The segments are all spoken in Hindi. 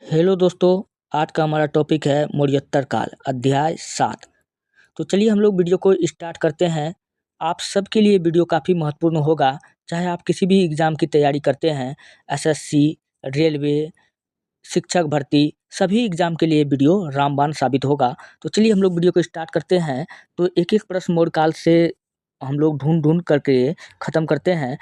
हेलो दोस्तों, आज का हमारा टॉपिक है मौर्योत्तर काल अध्याय 7। तो चलिए हम लोग वीडियो को स्टार्ट करते हैं। आप सबके लिए वीडियो काफ़ी महत्वपूर्ण होगा, चाहे आप किसी भी एग्ज़ाम की तैयारी करते हैं, एसएससी, रेलवे, शिक्षक भर्ती, सभी एग्ज़ाम के लिए वीडियो रामबाण साबित होगा। तो चलिए हम लोग वीडियो को स्टार्ट करते हैं। तो एक-एक प्रश्न मौर्य काल से हम लोग ढूँढ-ढूँढ करके ख़त्म करते हैं।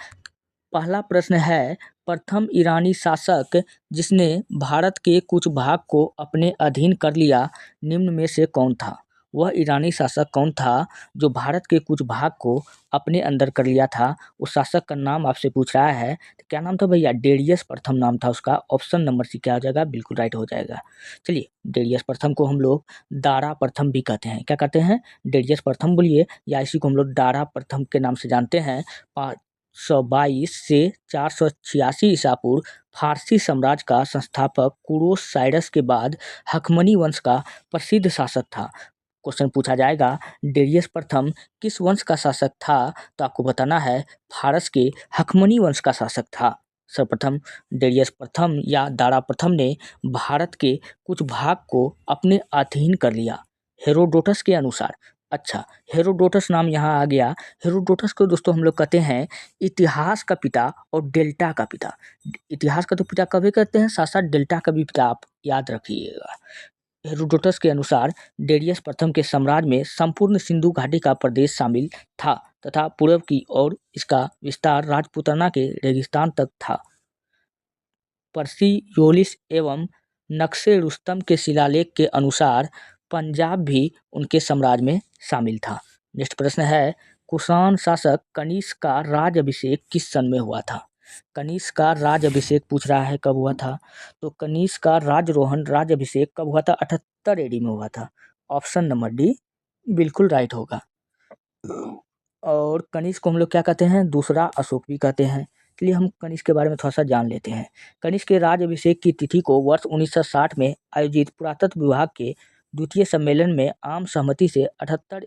पहला प्रश्न है, प्रथम ईरानी शासक जिसने भारत के कुछ भाग को अपने अधीन कर लिया, निम्न में से कौन था? वह ईरानी शासक कौन था जो भारत के कुछ भाग को अपने अंदर कर लिया था? उस शासक का नाम आपसे पूछ रहा है। तो क्या नाम था भैया? डेरियस प्रथम नाम था उसका। ऑप्शन नंबर सी क्या हो जाएगा? बिल्कुल राइट हो जाएगा। चलिए, डेरियस प्रथम को हम लोग दारा प्रथम भी कहते हैं। क्या कहते हैं? डेरियस प्रथम बोलिए, या इसी को हम लोग दारा प्रथम के नाम से जानते हैं। 522 से 486 ईसा पूर्व फारसी साम्राज्य का संस्थापक कुरोस साइरस के बाद हखमनी वंश का प्रसिद्ध शासक था। क्वेश्चन पूछा जाएगा, डेरियस प्रथम किस वंश का शासक था? तो आपको बताना है फारस के हखमनी वंश का शासक था। सर्वप्रथम डेरियस प्रथम या दारा प्रथम ने भारत के कुछ भाग को अपने अधीन कर लिया। हेरोडोटस के अनुसार, अच्छा, हेरोडोटस नाम यहाँ आ गया। हेरोडोटस को दोस्तों हम लोग कहते हैं इतिहास का पिता और डेल्टा का पिता। इतिहास का तो पिता कभी कहते हैं, साथ-साथ डेल्टा का भी पिता, आप याद रखिएगा। हेरोडोटस के अनुसार डेरियस प्रथम के साम्राज्य में संपूर्ण सिंधु घाटी का प्रदेश शामिल था तथा पूर्व की ओर इसका विस्तार राजपूताना के रेगिस्तान तक था। पर्सियोलिस एवं नक्शे रुस्तम के शिलालेख के अनुसार पंजाब भी उनके साम्राज्य में शामिल था। नेक्स्ट प्रश्न है, कुषाण शासक कनिष्क का राज्याभिषेक किस सन में हुआ था? कनिष्क का राज्याभिषेक पूछ रहा है, कब हुआ था? तो कनिष्क का राज्यारोहण राज्याभिषेक कब हुआ था? 78 एडी में हुआ था। ऑप्शन नंबर डी बिल्कुल राइट होगा। और कनिष्क को हम लोग क्या कहते हैं? दूसरा अशोक भी कहते हैं। चलिए हम कनिष्क के बारे में थोड़ा सा जान लेते हैं। कनिष्क के राज्याभिषेक की तिथि को वर्ष 1960 में आयोजित पुरातत्व विभाग के द्वितीय सम्मेलन में आम सहमति से 78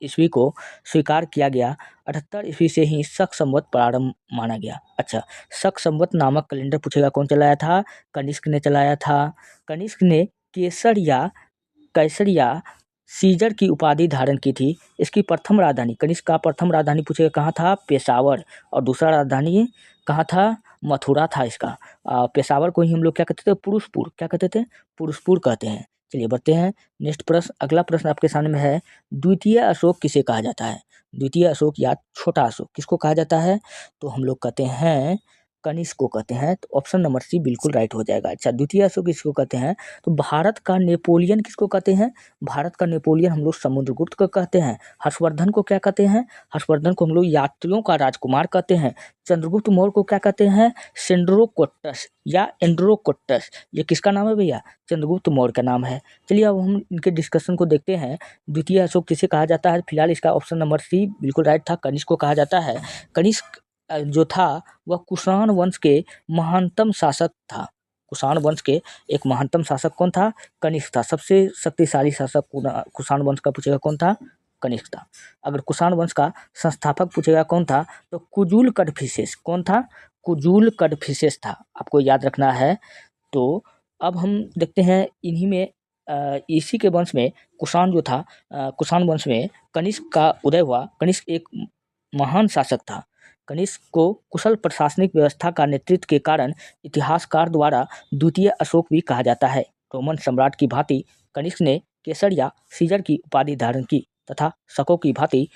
ईस्वी को स्वीकार किया गया। 78 ईस्वी से ही शक संवत प्रारंभ माना गया। अच्छा, शक संवत नामक कैलेंडर पूछेगा कौन चलाया था? कनिष्क ने चलाया था। कनिष्क ने कैसर या सीजर की उपाधि धारण की थी। इसकी प्रथम राजधानी, कनिष्क का प्रथम राजधानी पूछेगा कहाँ था? पेशावर। और दूसरा राजधानी कहाँ था? मथुरा था इसका। पेशावर को ही हम लोग क्या कहते थे? पुरुषपुर। क्या कहते थे? पुरुषपुर कहते हैं। चलिए बढ़ते हैं। नेक्स्ट प्रश्न, अगला प्रश्न आपके सामने में है, द्वितीय अशोक किसे कहा जाता है? द्वितीय अशोक या छोटा अशोक किसको कहा जाता है? तो हम लोग कहते हैं कनिष्क को कहते हैं। तो ऑप्शन नंबर सी बिल्कुल राइट हो जाएगा। अच्छा, द्वितीय अशोक किसको कहते हैं? तो भारत का नेपोलियन किसको कहते हैं? भारत का नेपोलियन हम लोग समुद्रगुप्त को कहते हैं। हर्षवर्धन को क्या कहते हैं? हर्षवर्धन को हम लोग यात्रियों का राजकुमार कहते हैं। चंद्रगुप्त मौर्य को क्या कहते हैं? सेंड्रोकोट्टस या एंड्रोकोट्टस। ये किसका नाम है भैया? चंद्रगुप्त मौर्य का नाम है। चलिए अब हम इनके डिस्कशन को देखते हैं। द्वितीय अशोक किसे कहा जाता है? फिलहाल इसका ऑप्शन नंबर सी बिल्कुल राइट था, कनिष्क को कहा जाता है। कनिष्क जो था वह कुषाण वंश के महानतम शासक था। कुषाण वंश के एक महानतम शासक कौन था? कनिष्क था। सबसे शक्तिशाली शासक कुषाण वंश का पूछेगा कौन था? कनिष्क था। अगर कुषाण वंश का संस्थापक पूछेगा कौन था? तो कुजुल कड़फिसेस। कौन था? कुजुल कड़फिसेस था। आपको याद रखना है। तो अब हम देखते हैं इन्हीं में इसी के वंश में कुषाण जो था, कुषाण वंश में कनिष्क का उदय हुआ। कनिष्क एक महान शासक था। कनिष्क को कुशल प्रशासनिक व्यवस्था का नेतृत्व के कारण इतिहासकार द्वारा द्वितीय अशोक भी कहा जाता है। रोमन सम्राट की भांति कनिष्क ने केसर या सीजर की उपाधि धारण की तथा शकों की भांति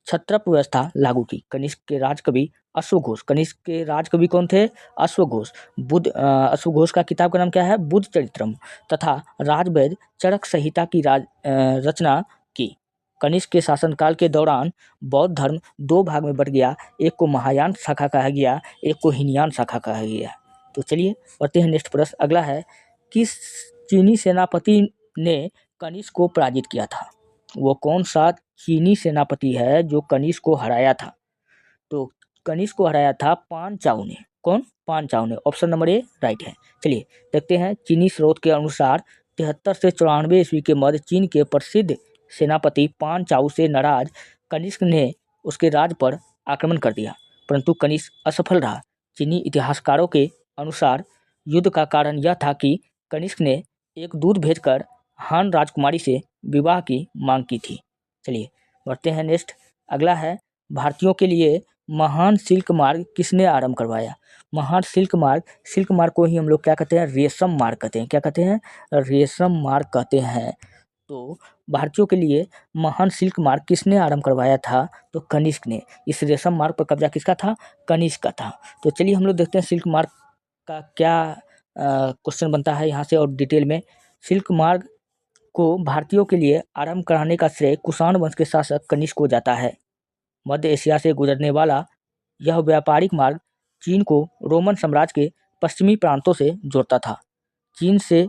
छत्रप व्यवस्था लागू की। कनिष्क के राजकवि अश्वघोष, कनिष्क के राजकवि कौन थे? अश्वघोष। अश्वघोष का किताब का नाम क्या है? बुद्ध चरित्रम तथा राजवैद्य चरक संहिता की रचना की। कनिष्क के शासनकाल के दौरान बौद्ध धर्म दो भाग में बट गया। एक को महायान शाखा कहा गया, एक को हीनयान शाखा कहा गया। तो चलिए पढ़ते हैं नेक्स्ट प्रश्न। अगला है, किस चीनी सेनापति ने कनिष्क को पराजित किया था? वो कौन सा चीनी सेनापति है जो कनिष्क को हराया था? तो कनिष्क को हराया था पांचाऊ ने। कौन? पांचाऊ ने। ऑप्शन नंबर ए राइट है। चलिए देखते हैं। चीनी स्रोत के अनुसार 73 से 94 ईस्वी के मध्य चीन के प्रसिद्ध सेनापति पांचाऊ से नाराज कनिष्क ने उसके राज पर आक्रमण कर दिया, परंतु कनिष्क असफल रहा। चीनी इतिहासकारों के अनुसार युद्ध का कारण यह था कि कनिष्क ने एक दूत भेजकर हान राजकुमारी से विवाह की मांग की थी। चलिए बढ़ते हैं नेक्स्ट। अगला है भारतीयों के लिए महान सिल्क मार्ग किसने आरंभ करवाया? महान सिल्क मार्ग को ही हम लोग क्या कहते हैं? रेशम मार्ग कहते हैं। क्या कहते हैं? रेशम मार्ग कहते हैं। तो भारतीयों के लिए महान सिल्क मार्ग किसने आरंभ करवाया था? तो कनिष्क ने। इस रेशम मार्ग पर कब्जा किसका था? कनिष्क का था। तो चलिए हम लोग देखते हैं सिल्क मार्ग का क्या क्वेश्चन बनता है यहाँ से और डिटेल में। सिल्क मार्ग को भारतीयों के लिए आरंभ कराने का श्रेय कुषाण वंश के शासक कनिष्क को जाता है। मध्य एशिया से गुजरने वाला यह व्यापारिक मार्ग चीन को रोमन साम्राज्य के पश्चिमी प्रांतों से जोड़ता था। चीन से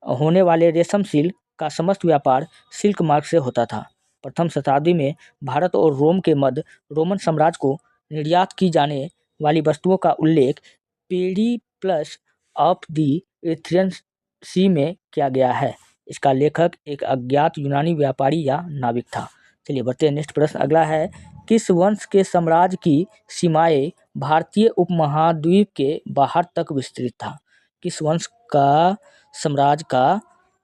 होने वाले रेशम सिल्क का समस्त व्यापार सिल्क मार्ग से होता था। प्रथम शताब्दी में भारत और रोम के मध्य रोमन साम्राज्य को निर्यात की जाने वाली वस्तुओं का उल्लेख पेरिप्लस ऑफ द एरिथ्रियन सी में किया गया है। इसका लेखक एक अज्ञात यूनानी व्यापारी या नाविक था। चलिए बढ़ते हैं नेक्स्ट प्रश्न। अगला है किस वंश के साम्राज्य की सीमाएं भारतीय उपमहाद्वीप के बाहर तक विस्तृत था? किस वंश का साम्राज्य का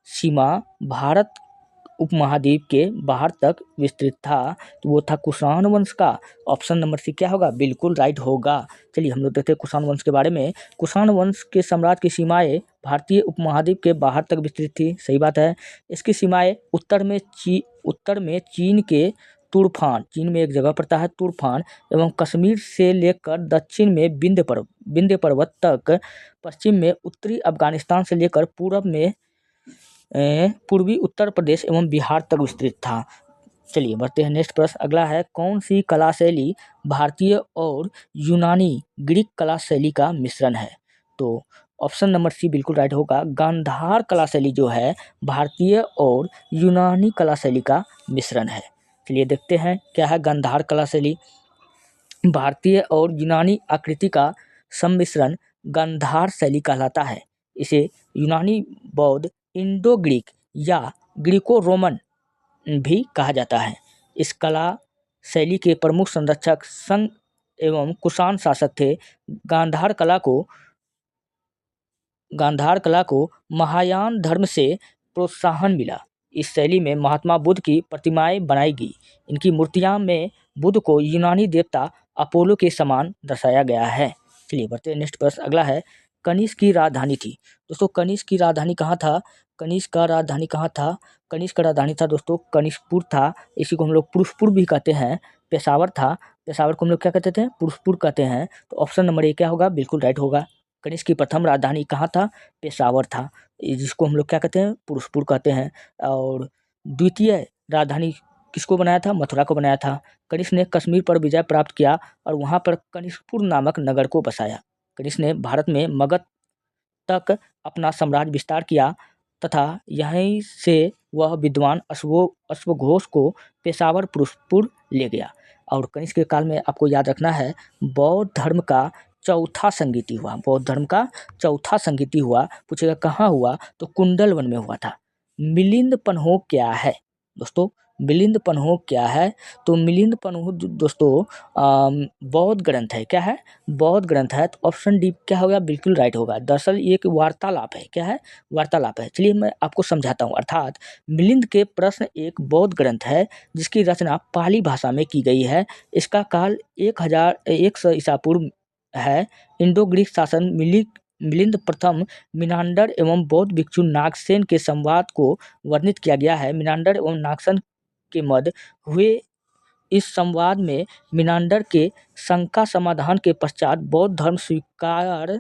सीमा भारत उपमहाद्वीप के बाहर तक विस्तृत था? तो वो था कुषाण वंश का। ऑप्शन नंबर सी क्या होगा? बिल्कुल राइट होगा। चलिए हम लोग देखते हैं कुषाण वंश के बारे में। कुषाण वंश के साम्राज्य की सीमाएं भारतीय उपमहाद्वीप के बाहर तक विस्तृत थी। सही बात है। इसकी सीमाएं उत्तर में चीन के तुर्फान, चीन में एक जगह पड़ता है तुर्फान, एवं कश्मीर से लेकर दक्षिण में विंध्य पर्वत तक, पश्चिम में उत्तरी अफगानिस्तान से लेकर पूर्व में पूर्वी उत्तर प्रदेश एवं बिहार तक विस्तृत था। चलिए बढ़ते हैं नेक्स्ट प्रश्न। अगला है कौन सी कला शैली भारतीय और यूनानी ग्रीक कला शैली का मिश्रण है? तो ऑप्शन नंबर सी बिल्कुल राइट होगा। गांधार कला शैली जो है भारतीय और यूनानी कला शैली का मिश्रण है। चलिए देखते हैं क्या है गांधार कला शैली। भारतीय और यूनानी आकृति का सम्मिश्रण गांधार शैली कहलाता है। इसे यूनानी, बौद्ध, इंडो ग्रीक या ग्रीको रोमन भी कहा जाता है। इस कला शैली के प्रमुख संरक्षक संघ एवं कुषाण शासक थे। गांधार कला को महायान धर्म से प्रोत्साहन मिला। इस शैली में महात्मा बुद्ध की प्रतिमाएं बनाई गई। इनकी मूर्तियां में बुद्ध को यूनानी देवता अपोलो के समान दर्शाया गया है। चलिए बढ़ते हैं नेक्स्ट प्रश्न। अगला है कनिष्क की राजधानी थी। दोस्तों कनिष्क की राजधानी कहाँ था? कनिष्क का राजधानी कहाँ था? कनिष्क का राजधानी था दोस्तों कनिष्कपुर था। इसी को हम लोग पुरुषपुर भी कहते हैं। पेशावर था, पेशावर को हम लोग क्या कहते थे? पुरुषपुर कहते हैं। तो ऑप्शन नंबर ए क्या होगा? बिल्कुल राइट होगा। कनिष्क की प्रथम राजधानी कहाँ था? पेशावर था, जिसको हम लोग क्या कहते हैं? पुरुषपुर कहते हैं। और द्वितीय राजधानी किसको बनाया था? मथुरा को बनाया था। कनिष्क ने कश्मीर पर विजय प्राप्त किया और वहाँ पर कनिष्कपुर नामक नगर को बसाया। कनिष्क ने भारत में मगध तक अपना साम्राज्य विस्तार किया तथा यहीं से वह विद्वान अश्वघोष को पेशावर पुरुषपुर ले गया। और कनिष्क के काल में आपको याद रखना है बौद्ध धर्म का चौथा संगीति हुआ। बौद्ध धर्म का चौथा संगीति हुआ। पूछेगा कहाँ हुआ? तो कुंडल वन में हुआ था। मिलिंद पन्हो क्या है दोस्तों? मिलिंद पन्हो क्या है? तो मिलिंद पन्हो दोस्तों बौद्ध ग्रंथ है। क्या है? बौद्ध ग्रंथ है। तो ऑप्शन डी क्या होगा? बिल्कुल राइट होगा। दरअसल ये एक वार्तालाप है। क्या है? वार्तालाप है। चलिए मैं आपको समझाता हूँ। अर्थात मिलिंद के प्रश्न एक बौद्ध ग्रंथ है जिसकी रचना पाली भाषा में की गई है। इसका काल 1100 ईसा पूर्व है। इंडो ग्रीक शासन मिलिंद प्रथम मिनांडर एवं बौद्ध भिक्षु नागसेन के संवाद को वर्णित किया गया है। मिनांडर एवं नागसेन के मध्य हुए इस संवाद में मिनांडर के शंका समाधान के पश्चात बौद्ध धर्म स्वीकार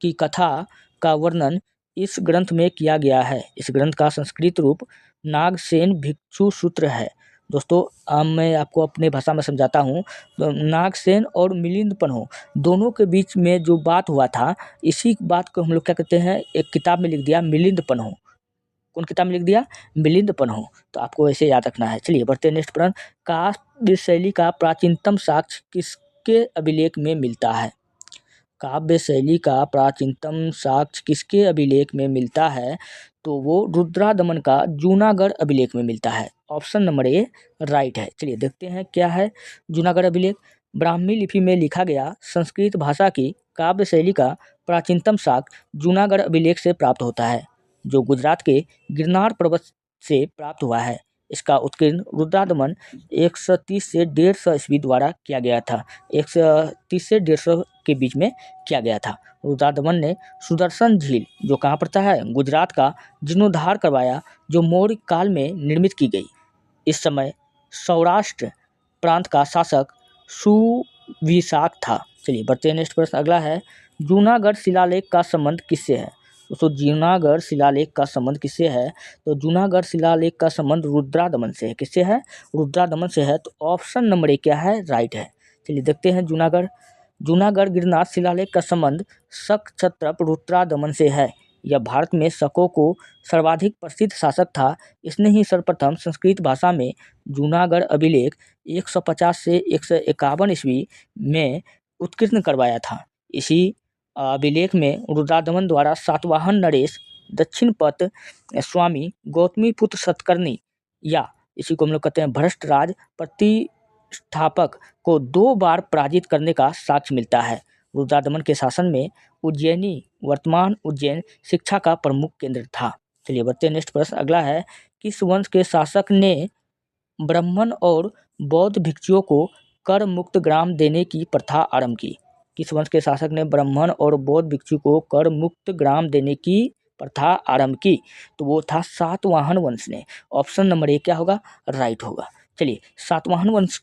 की कथा का वर्णन इस ग्रंथ में किया गया है। इस ग्रंथ का संस्कृत रूप नागसेन भिक्षु सूत्र है। दोस्तों मैं आपको अपने भाषा में समझाता हूँ। तो नागसेन और मिलिंद पन्हो दोनों के बीच में जो बात हुआ था, इसी बात को हम लोग क्या कहते हैं? एक किताब में लिख दिया मिलिंद पन्हो। कौन किताब में लिख दिया? मिलिंद पन्हो। तो आपको ऐसे याद रखना है। चलिए बढ़ते हैं नेक्स्ट प्रश्न। काव्य शैली का प्राचीनतम साक्ष्य किसके अभिलेख में मिलता है? काव्य शैली का प्राचीनतम साक्ष्य किसके अभिलेख में मिलता है? तो वो रुद्रादमन का जूनागढ़ अभिलेख में मिलता है। ऑप्शन नंबर ए राइट है। चलिए देखते हैं क्या है जूनागढ़ अभिलेख। ब्राह्मी लिपि में लिखा गया संस्कृत भाषा की काव्य शैली का प्राचीनतम साक्ष्य जूनागढ़ अभिलेख से प्राप्त होता है, जो गुजरात के गिरनार पर्वत से प्राप्त हुआ है। इसका उत्कीर्ण रुद्रादमन 130 से 150 ईस्वी द्वारा किया गया था। 130 से 150 के बीच में किया गया था। रुद्रादमन ने सुदर्शन झील, जो कहाँ पड़ता है, गुजरात का, जीर्णोद्धार करवाया, जो मौर्य काल में निर्मित की गई। इस समय सौराष्ट्र प्रांत का शासक सुविशाख था। चलिए बढ़ते हैं नेक्स्ट प्रश्न। अगला है, जूनागढ़ शिलालेख का संबंध किससे है? दोस्तों जूनागढ़ शिलालेख का संबंध किससे है? तो जूनागढ़ शिलालेख का संबंध रुद्रादमन से है। किससे है? रुद्रादमन से है। तो ऑप्शन नंबर ए क्या है? राइट है। चलिए देखते हैं जूनागढ़ गिरनार शिलालेख का संबंध शक क्षत्रप रुद्रादमन से है। यह भारत में शकों को सर्वाधिक प्रसिद्ध शासक था। इसने ही सर्वप्रथम संस्कृत भाषा में जूनागढ़ अभिलेख 150 से 151 ईस्वी में उत्कीर्ण करवाया था। इसी अभिलेख में रुद्रादमन द्वारा सातवाहन नरेश, दक्षिणपथ स्वामी, गौतमीपुत्र सतकर्णी, या इसी को हम लोग कहते हैं भ्रष्ट राज प्रतिष्ठापक को 2 बार पराजित करने का साक्ष्य मिलता है। रुद्रादमन के शासन में उज्जैनी, वर्तमान उज्जैन, शिक्षा का प्रमुख केंद्र था। चलिए बढ़ते हैं नेक्स्ट प्रश्न। अगला है, किस वंश के शासक ने ब्राह्मण और बौद्ध भिक्षुओं को कर मुक्त ग्राम देने की प्रथा आरंभ की? किस वंश के शासक ने ब्राह्मण और बौद्ध भिक्षु को कर मुक्त ग्राम देने की प्रथा आरंभ की? तो वो था सातवाहन वंश ने। ऑप्शन नंबर ए क्या होगा? राइट होगा। चलिए, सातवाहन वंश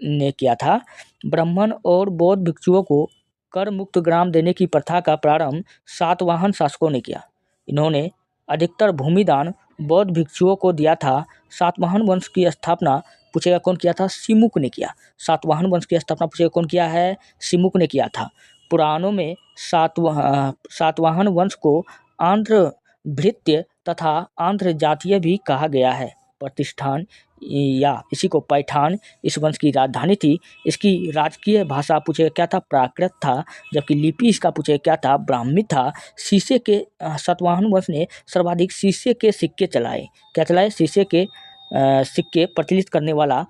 ने किया था। ब्राह्मण और बौद्ध भिक्षुओं को कर मुक्त ग्राम देने की प्रथा का प्रारंभ सातवाहन शासकों ने किया। इन्होंने अधिकतर भूमिदान बौद्ध भिक्षुओं को दिया था। सातवाहन वंश की स्थापना पूछेगा कौन किया था? सिमुक ने किया। सातवाहन वंश की स्थापना पूछेगा कौन किया है? सिमुक ने किया था। पुराणों में सातवाहन वंश को आंध्र भृत्य तथा आंध्र जातीय भी कहा गया है। प्रतिष्ठान या इसी को पैठान इस वंश की राजधानी थी। इसकी राजकीय भाषा पूछेगा क्या था? प्राकृत था। जबकि लिपि इसका पूछेगा क्या था? ब्राह्मी था। शीशे के सातवाहन वंश ने सर्वाधिक शीशे के सिक्के चलाए। क्या चलाए? शीशे के सिक्के प्रचलित करने वाला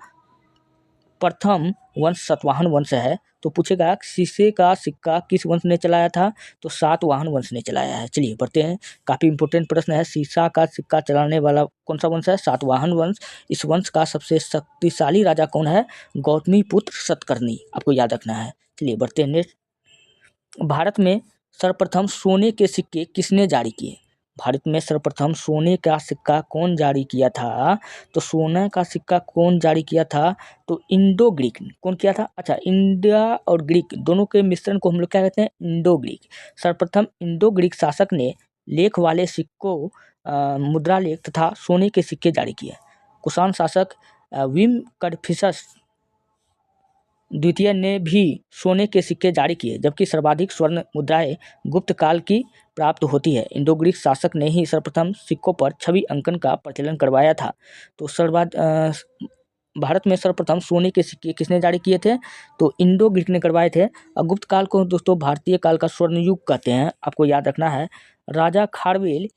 प्रथम वंश सातवाहन वंश है। तो पूछेगा शीशे का सिक्का किस वंश ने चलाया था? तो सातवाहन वंश ने चलाया है। चलिए बढ़ते हैं, काफ़ी इंपॉर्टेंट प्रश्न है। शीशा का सिक्का चलाने वाला कौन सा वंश है? सातवाहन वंश। इस वंश का सबसे शक्तिशाली राजा कौन है? गौतमीपुत्र सतकर्णी, आपको याद रखना है। चलिए बढ़ते हैं नेक्स्ट। भारत में सर्वप्रथम सोने के सिक्के किसने जारी किए? भारत में सर्वप्रथम सोने का सिक्का कौन जारी किया था? तो सोने का सिक्का कौन जारी किया था? तो इंडो ग्रीक ने। कौन किया था? अच्छा, इंडिया और ग्रीक दोनों के मिश्रण को हम लोग क्या कहते हैं? Indo Greek. सर्वप्रथम इंडो ग्रीक शासक ने लेख वाले सिक्कों, मुद्रा लेख तथा सोने के सिक्के जारी किए। कुषाण शासक विम कडफिसस द्वितीय ने भी सोने के सिक्के जारी किए, जबकि सर्वाधिक स्वर्ण मुद्राएं गुप्त काल की प्राप्त होती है। इंडो ग्रीक शासक ने ही सर्वप्रथम सिक्कों पर छवि अंकन का प्रचलन करवाया था। तो भारत में सर्वप्रथम सोने के सिक्के किसने जारी किए थे? तो इंडो ग्रीक ने करवाए थे। और गुप्त काल को दोस्तों भारतीय काल का स्वर्ण युग कहते हैं, आपको याद रखना है। राजा खारवेल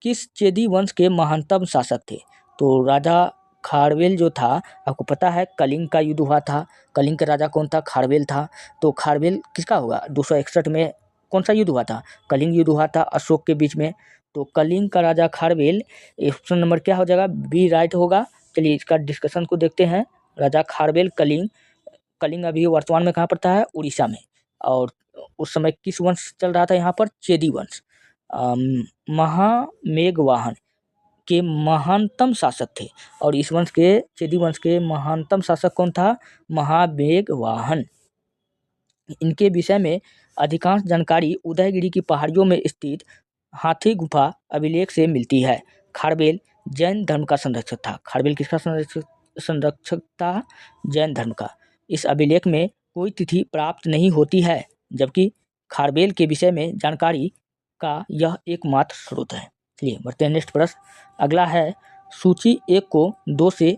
किस चेदी वंश के महानतम शासक थे? तो राजा खारवेल जो था, आपको पता है कलिंग का युद्ध हुआ था। कलिंग का राजा कौन था? खारवेल था। तो खारवेल किसका होगा? 261 में कौन सा युद्ध हुआ था? कलिंग युद्ध हुआ था अशोक के बीच में। तो कलिंग का राजा खारवेल, ऑप्शन नंबर क्या हो जाएगा? बी राइट होगा। चलिए इसका डिस्कशन को देखते हैं। राजा खारवेल, कलिंग अभी वर्तमान में कहाँ पड़ता है? उड़ीसा में। और उस समय किस वंश चल रहा था यहाँ पर? चेदी वंश। महामेघवाहन के महानतम शासक थे। और इस वंश के, चेदी वंश के महानतम शासक कौन था? महामेघवाहन। इनके विषय में अधिकांश जानकारी उदयगिरी की पहाड़ियों में स्थित हाथी गुफा अभिलेख से मिलती है। खारवेल जैन धर्म का संरक्षक था। खारवेल किसका संरक्षक था? जैन धर्म का। इस अभिलेख में कोई तिथि प्राप्त नहीं होती है, जबकि खारवेल के विषय में जानकारी का यह एकमात्र स्रोत है। चलिए बढ़ते हैं नेक्स्ट प्रश्न। अगला है, सूची 1 को 2 से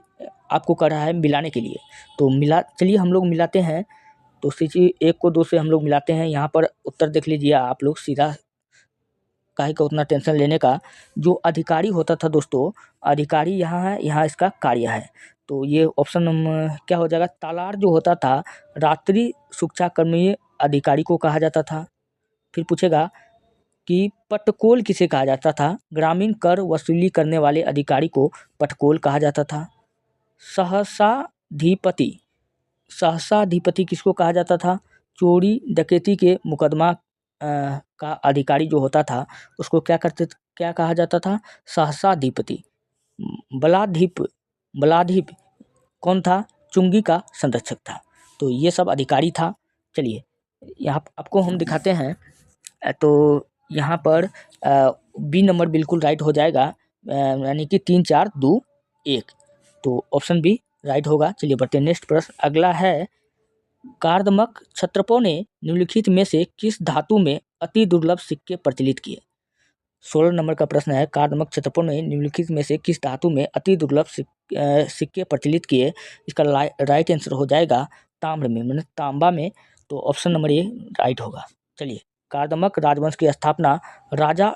आपको कर रहा है मिलाने के लिए। तो चलिए हम लोग मिलाते हैं। तो सूची 1 को 2 से हम लोग मिलाते हैं। यहाँ पर उत्तर देख लीजिए आप लोग, सीधा काहे का उतना टेंशन लेने का। जो अधिकारी होता था दोस्तों, अधिकारी यहाँ है, यहाँ इसका कार्य है। तो ये ऑप्शन नंबर क्या हो जाएगा? तालार जो होता था, रात्रि सुरक्षाकर्मी अधिकारी को कहा जाता था। फिर पूछेगा कि पटकोल किसे कहा जाता था। ग्रामीण कर वसूली करने वाले अधिकारी को पटकोल कहा जाता था। सहसाधिपति, सहसाधिपति किसको कहा जाता था। चोरी डकैती के मुकदमा का अधिकारी जो होता था उसको क्या कहा जाता था, सहसाधिपति। बलाधिप, बलाधिप कौन था, चुंगी का संरक्षक था। तो ये सब अधिकारी था। चलिए यहाँ आपको हम दिखाते हैं। तो यहाँ पर बी नंबर बिल्कुल राइट हो जाएगा, यानी कि 3 4 2 1, तो ऑप्शन बी राइट होगा। चलिए बढ़ते हैं नेक्स्ट प्रश्न। अगला है, कार्दमक क्षत्रपों ने निम्नलिखित में से किस धातु में अति दुर्लभ सिक्के प्रचलित किए। 16 नंबर का प्रश्न है, कार्दमक क्षत्रपों ने निम्नलिखित में से किस धातु में अति दुर्लभ सिक्के प्रचलित किए। इसका राइट आंसर हो जाएगा ताम्र में, मतलब तांबा में। तो ऑप्शन नंबर ए राइट होगा। चलिए, कार्दमक राजवंश की स्थापना राजा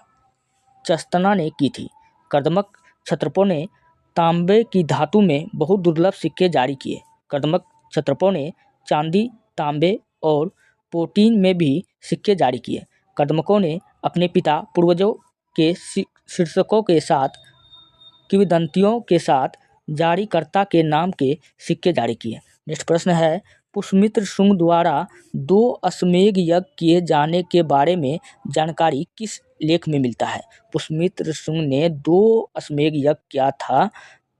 चस्तना ने की थी। कर्दमक क्षत्रपों ने तांबे की धातु में बहुत दुर्लभ सिक्के जारी किए। कर्दमक क्षत्रपों ने चांदी, तांबे और प्रोटीन में भी सिक्के जारी किए। कर्दमकों ने अपने पिता पूर्वजों के शीर्षकों के साथ, किंवदंतियों के साथ जारीकर्ता के नाम के सिक्के जारी किए। नेक्स्ट प्रश्न है, पुष्यमित्र शुंग द्वारा 2 अश्वमेध यज्ञ किए जाने के बारे में जानकारी किस लेख में मिलता है। पुष्यमित्र शुंग ने 2 अश्वमेध यज्ञ किया था,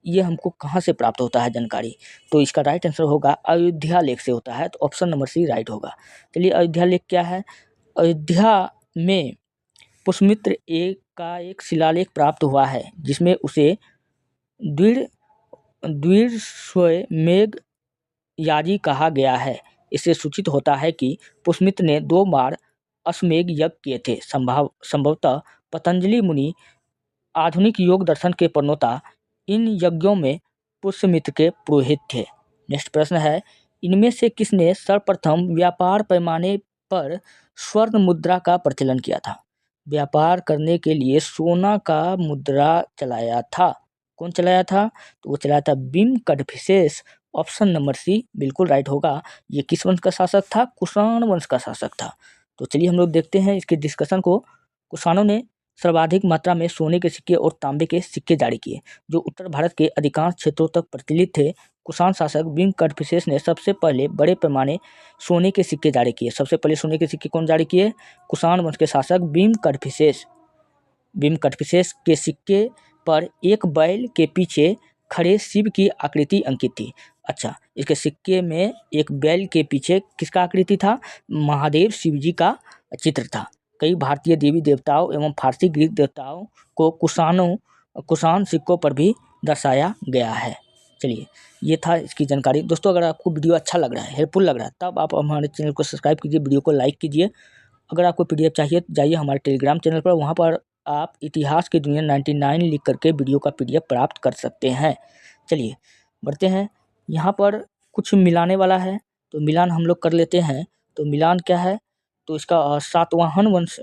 ये हमको कहाँ से प्राप्त होता है जानकारी। तो इसका राइट आंसर होगा अयोध्या लेख से होता है। तो ऑप्शन नंबर सी राइट होगा। चलिए, अयोध्या लेख क्या है। अयोध्या में पुष्यमित्र का एक शिलालेख प्राप्त हुआ है जिसमें उसे द्विश्वमेध याजी कहा गया है। इससे सूचित होता है कि पुष्यमित्र ने 2 बार अश्वमेध यज्ञ किए थे। संभवतः पतंजलि मुनि, आधुनिक योग दर्शन के प्रणेता, इन यज्ञों में पुष्यमित्र के पुरोहित थे। नेक्स्ट प्रश्न है, इनमें से किसने सर्वप्रथम व्यापार पैमाने पर स्वर्ण मुद्रा का प्रचलन किया था। व्यापार करने के लिए सोना का मुद्रा चलाया था। कौन चलाया था, तो वो चलाया था भीम कड़फिसेस। ऑप्शन नंबर सी बिल्कुल राइट होगा। ये किस वंश का शासक था, कुषाण वंश का शासक था। तो चलिए हम लोग देखते हैं इसके डिस्कशन को। कुषाणों ने सर्वाधिक मात्रा में सोने के सिक्के और तांबे के सिक्के जारी किए, जो उत्तर भारत के अधिकांश क्षेत्रों तक प्रचलित थे। कुषाण शासक भीम कड़फिसेस ने सबसे पहले बड़े पैमाने सोने के सिक्के जारी किए। सबसे पहले सोने के सिक्के कौन जारी किए, कुषाण वंश के शासक भीम कड़फिसेस। भीम कड़फिसेस के सिक्के पर एक बैल के पीछे खड़े शिव की आकृति अंकित थी। अच्छा, इसके सिक्के में एक बैल के पीछे किसका आकृति था, महादेव शिव जी का चित्र था। कई भारतीय देवी देवताओं एवं फारसी ग्रीक देवताओं को कुषाण सिक्कों पर भी दर्शाया गया है। चलिए, ये था इसकी जानकारी। दोस्तों, अगर आपको वीडियो अच्छा लग रहा है, हेल्पफुल लग रहा है, तब आप हमारे चैनल को सब्सक्राइब कीजिए, वीडियो को लाइक कीजिए। अगर आपको PDF चाहिए तो जाइए हमारे टेलीग्राम चैनल पर, वहाँ पर आप इतिहास की दुनिया 99 लिख करके वीडियो का PDF प्राप्त कर सकते हैं। चलिए बढ़ते हैं। यहाँ पर कुछ मिलाने वाला है, तो मिलान हम लोग कर लेते हैं। तो मिलान क्या है, तो इसका सातवाहन वंश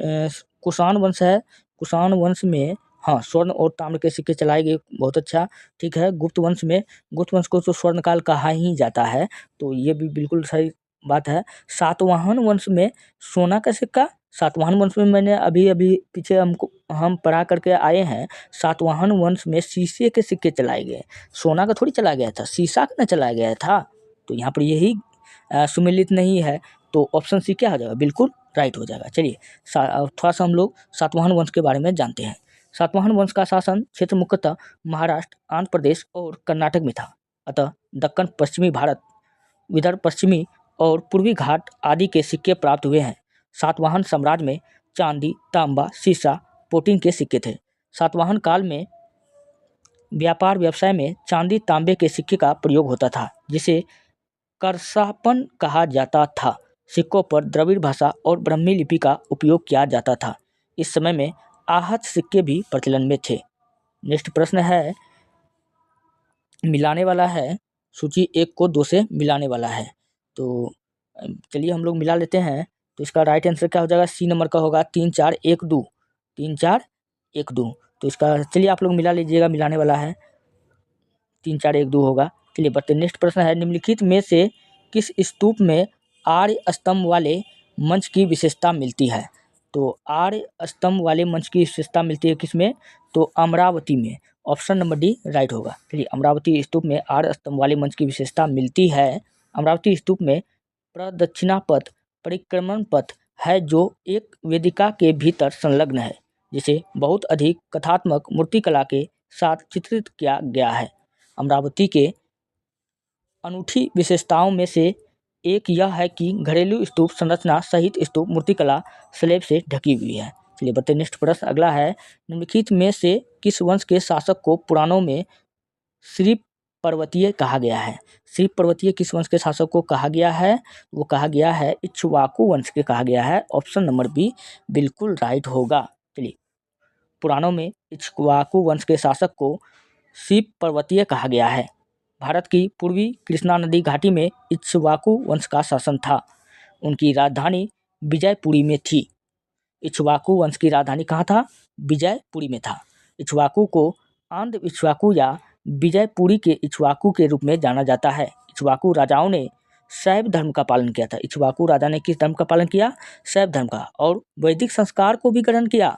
कुषाण वंश है। कुषाण वंश में हाँ स्वर्ण और ताम्र के सिक्के चलाए गए, बहुत अच्छा, ठीक है। गुप्त वंश को तो स्वर्ण काल कहा ही जाता है, तो ये भी बिल्कुल सही बात है। सातवाहन वंश में सोना का सिक्का, सातवाहन वंश में मैंने अभी पीछे हम पढ़ा करके आए हैं। सातवाहन वंश में शीशे के सिक्के चलाए गए, सोना का थोड़ी चलाया गया था, शीशा का चलाया गया था। तो यहाँ पर यही सुमेलित नहीं है, तो ऑप्शन सी क्या हो जाएगा, बिल्कुल राइट हो जाएगा। चलिए थोड़ा सा हम लोग सातवाहन वंश के बारे में जानते हैं। सातवाहन वंश का शासन क्षेत्र मुख्यतः महाराष्ट्र, आंध्र प्रदेश और कर्नाटक में था। अतः दक्कन पश्चिमी भारत, विदर्भ पश्चिमी और पूर्वी घाट आदि के सिक्के प्राप्त हुए हैं। सातवाहन साम्राज्य में चांदी, तांबा, शीशा, प्रोटीन के सिक्के थे। सातवाहन काल में व्यापार व्यवसाय में चांदी तांबे के सिक्के का प्रयोग होता था, जिसे करसापन कहा जाता था। सिक्कों पर द्रविड़ भाषा और ब्राह्मी लिपि का उपयोग किया जाता था। इस समय में आहत सिक्के भी प्रचलन में थे। नेक्स्ट प्रश्न है, मिलाने वाला है, सूची 1 को 2 से मिलाने वाला है। तो चलिए हम लोग मिला लेते हैं। तो इसका राइट आंसर क्या हो जाएगा, सी नंबर का होगा 3 4 1 2, 3 4 1 2। तो इसका चलिए आप लोग मिला लीजिएगा, मिलाने वाला है 3 4 1 2 होगा। चलिए बढ़ते नेक्स्ट प्रश्न है, निम्नलिखित में से किस स्तूप में आर्य स्तंभ वाले मंच की विशेषता मिलती है। तो आर्य स्तंभ वाले मंच की विशेषता मिलती है किसमें, तो अमरावती में। ऑप्शन नंबर डी राइट होगा। चलिए, अमरावती स्तूप में आर्य स्तंभ वाले मंच की विशेषता मिलती है। अमरावती स्तूप में प्रदक्षिणा पथ परिक्रमण पथ है जो एक वेदिका के भीतर संलग्न है, जिसे बहुत अधिक कथात्मक मूर्तिकला के साथ चित्रित किया गया है। अमरावती के अनूठी विशेषताओं में से एक यह है कि घरेलू स्तूप संरचना सहित स्तूप मूर्तिकला स्लैब से ढकी हुई है। चलिए बढ़ते नेक्स्ट प्रश्न अगला है, निम्नलिखित में से किस वंश के शासक को पुराणों में श्री पर्वतीय कहा गया है। श्री पर्वतीय किस वंश के शासक को कहा गया है, वो कहा गया है इक्ष्वाकु वंश के कहा गया है। ऑप्शन नंबर बी बिल्कुल राइट होगा। चलिए, पुराणों में इक्ष्वाकु वंश के शासक को श्री पर्वतीय कहा गया है। भारत की पूर्वी कृष्णा नदी घाटी में इक्ष्वाकु वंश का शासन था। उनकी राजधानी विजयपुरी में थी। इक्ष्वाकु वंश की राजधानी कहाँ था, विजयपुरी में था। इक्ष्वाकु को आंध्र इक्ष्वाकु या विजयपुरी के इक्ष्वाकु के रूप में जाना जाता है। इक्ष्वाकु राजाओं ने शैव धर्म का पालन किया था। इक्ष्वाकु राजा ने किस धर्म का पालन किया, शैव धर्म का, और वैदिक संस्कार को भी ग्रहण किया।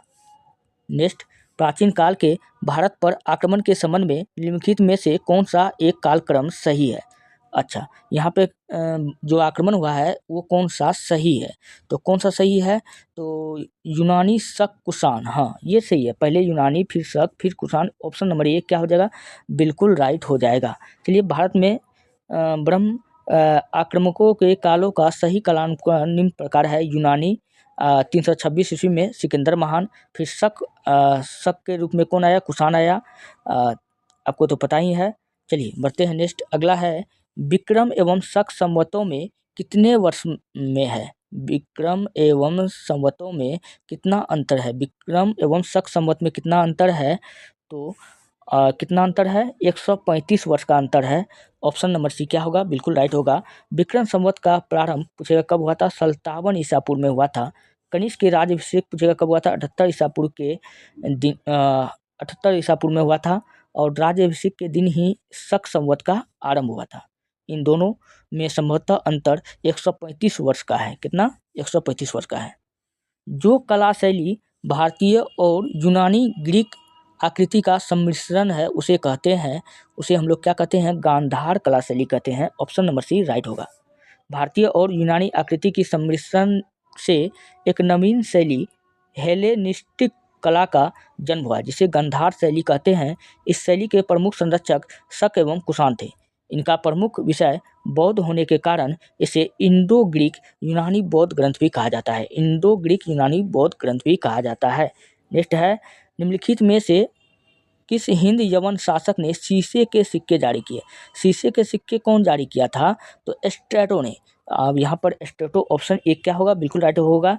नेक्स्ट, प्राचीन काल के भारत पर आक्रमण के संबंध में निम्नलिखित में से कौन सा एक कालक्रम सही है। अच्छा, यहाँ पे जो आक्रमण हुआ है वो कौन सा सही है, तो कौन सा सही है, तो यूनानी शक कुषाण, हाँ ये सही है। पहले यूनानी फिर शक फिर कुषाण। ऑप्शन नंबर ए क्या हो जाएगा, बिल्कुल राइट हो जाएगा। चलिए, भारत में ब्रह्म आक्रमकों के कालों का सही कालानुक्रम निम्न प्रकार है। यूनानी 326 ईस्वी में सिकंदर महान, फिर शक के रूप में कौन आया, कुषाण आया, आपको तो पता ही है। चलिए बढ़ते हैं नेक्स्ट अगला है, विक्रम एवं शक संवतों में कितने वर्ष में है। विक्रम एवं संवतों में कितना अंतर है, विक्रम एवं शक संवत में कितना अंतर है, तो कितना अंतर है, 135 वर्ष का अंतर है। ऑप्शन नंबर सी क्या होगा, बिल्कुल राइट होगा। विक्रम संवत का प्रारंभ पूछेगा कब हुआ था, 57 ईसा पूर्व में हुआ था। कनिष्क के राज्याभिषेक पूछेगा कब हुआ था, 78 ईसा पूर्व के दिन 78 ईसा पूर्व में हुआ था, और राज्याभिषेक के दिन ही शक संवत का आरंभ हुआ था। इन दोनों में संभवतः अंतर 135 वर्ष का है। कितना, 135 वर्ष का है। जो कला शैली भारतीय और यूनानी ग्रीक आकृति का सम्मिश्रण है उसे कहते हैं, उसे हम लोग क्या कहते हैं, गांधार कला शैली कहते हैं। ऑप्शन नंबर सी राइट होगा। भारतीय और यूनानी आकृति की सम्मिश्रण से एक नवीन शैली हेलेनिस्टिक कला का जन्म हुआ, जिसे गांधार शैली कहते हैं। इस शैली के प्रमुख संरक्षक शक एवं कुषाण थे। इनका प्रमुख विषय बौद्ध होने के कारण इसे इंडो ग्रीक यूनानी बौद्ध ग्रंथ भी कहा जाता है। इंडो ग्रीक यूनानी बौद्ध ग्रंथ भी कहा जाता है। नेक्स्ट है, निम्नलिखित में से किस हिंद यवन शासक ने शीशे के सिक्के जारी किए। शीशे के सिक्के कौन जारी किया था, तो स्ट्रेटो ने। अब यहाँ पर स्ट्रेटो ऑप्शन एक क्या होगा, बिल्कुल राइट होगा।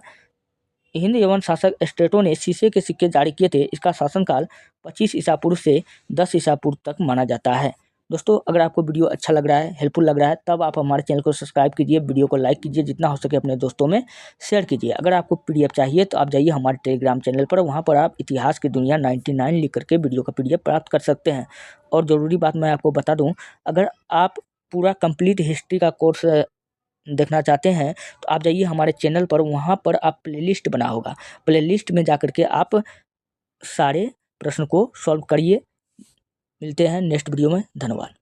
हिंद यवन शासक स्ट्रेटो ने शीशे के सिक्के जारी किए थे। इसका शासनकाल 25 ईसा पूर्व से 10 ईसा पूर्व तक माना जाता है। दोस्तों, अगर आपको वीडियो अच्छा लग रहा है, हेल्पफुल लग रहा है, तब आप हमारे चैनल को सब्सक्राइब कीजिए, वीडियो को लाइक कीजिए, जितना हो सके अपने दोस्तों में शेयर कीजिए। अगर आपको पीडीएफ चाहिए तो आप जाइए हमारे टेलीग्राम चैनल पर, वहाँ पर आप इतिहास की दुनिया 99 लिख करके वीडियो का पीडीएफ प्राप्त कर सकते हैं। और ज़रूरी बात मैं आपको बता दूँ, अगर आप पूरा कंप्लीट हिस्ट्री का कोर्स देखना चाहते हैं तो आप जाइए हमारे चैनल पर, वहाँ पर आप प्लेलिस्ट बना होगा, प्लेलिस्ट में जा करके आप सारे प्रश्न को सॉल्व करिए। मिलते हैं नेक्स्ट वीडियो में, धन्यवाद।